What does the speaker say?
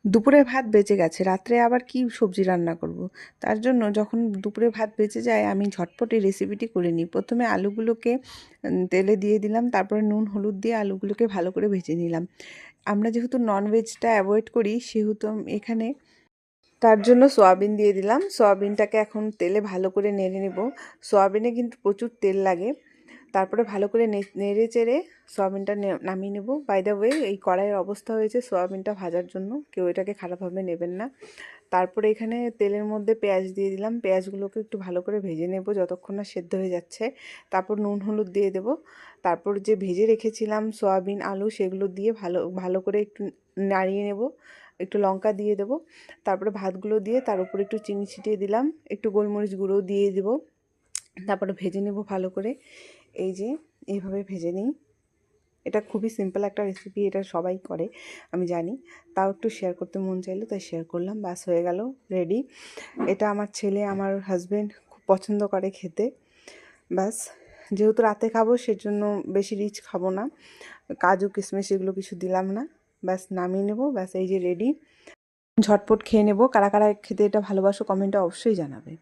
দুপুরে ভাত বেঁচে গেছে, রাত্রে আবার কি সবজি রান্না করব। তার জন্য যখন দুপুরে ভাত বেঁচে যায় আমি ঝটপট এই রেসিপিটি করে নিই। প্রথমে আলুগুলোকে তেলে দিয়ে দিলাম, তারপরে নুন হলুদ দিয়ে আলুগুলোকে ভালো করে ভেজে নিলাম। আমরা যেহেতু ননভেজটা অ্যাভয়েড করি সেহেতু এখানে তার জন্য সয়াবিন দিয়ে দিলাম। সয়াবিনটাকে এখন তেলে ভালো করে নেড়ে নেব। সয়াবিনে কিন্তু প্রচুর তেল লাগে। তারপরে ভালো করে নেড়ে চেড়ে সয়াবিনটা নামিয়ে নেব। বাই দ্য ওয়ে, এই কড়াইয়ের অবস্থা হয়েছে সয়াবিনটা ভাজার জন্য, কেউ এটাকে খারাপভাবে নেবেন না। তারপরে এখানে তেলের মধ্যে পেঁয়াজ দিয়ে দিলাম। পেঁয়াজগুলোকে একটু ভালো করে ভেজে নেব যতক্ষণ না সেদ্ধ হয়ে যাচ্ছে। তারপর নুন হলুদ দিয়ে দেব। তারপর যে ভেজে রেখেছিলাম সয়াবিন আলু সেগুলো দিয়ে ভালো ভালো করে একটু নাড়িয়ে নেব। একটু লঙ্কা দিয়ে দেব। তারপরে ভাতগুলো দিয়ে তার উপর একটু চিনি ছিটিয়ে দিলাম, একটু গোলমরিচ গুঁড়ো দিয়ে দেব। তারপরে ভেজে নেব ভালো করে। এই যে এইভাবে ভেজে নিই। এটা খুবই সিম্পল একটা রেসিপি, এটা সবাই করে আমি জানি, তাও একটু শেয়ার করতে মন চাইলো তাই শেয়ার করলাম। ব্যাস হয়ে গেল, রেডি। এটা আমার ছেলে আমার হাজব্যান্ড খুব পছন্দ করে খেতে। ব্যাস, যেহেতু রাতে খাবো সেজন্য বেশি রিচ খাবো না, কাজু কিশমিশ এগুলো কিছু দিলাম না। ব্যাস নামিয়ে নেব। ব্যাস এই যে রেডি, ঝটপট খেয়ে নেব। কারা কারা খেতে এটা ভালোবাসো কমেন্টে অবশ্যই জানাবে।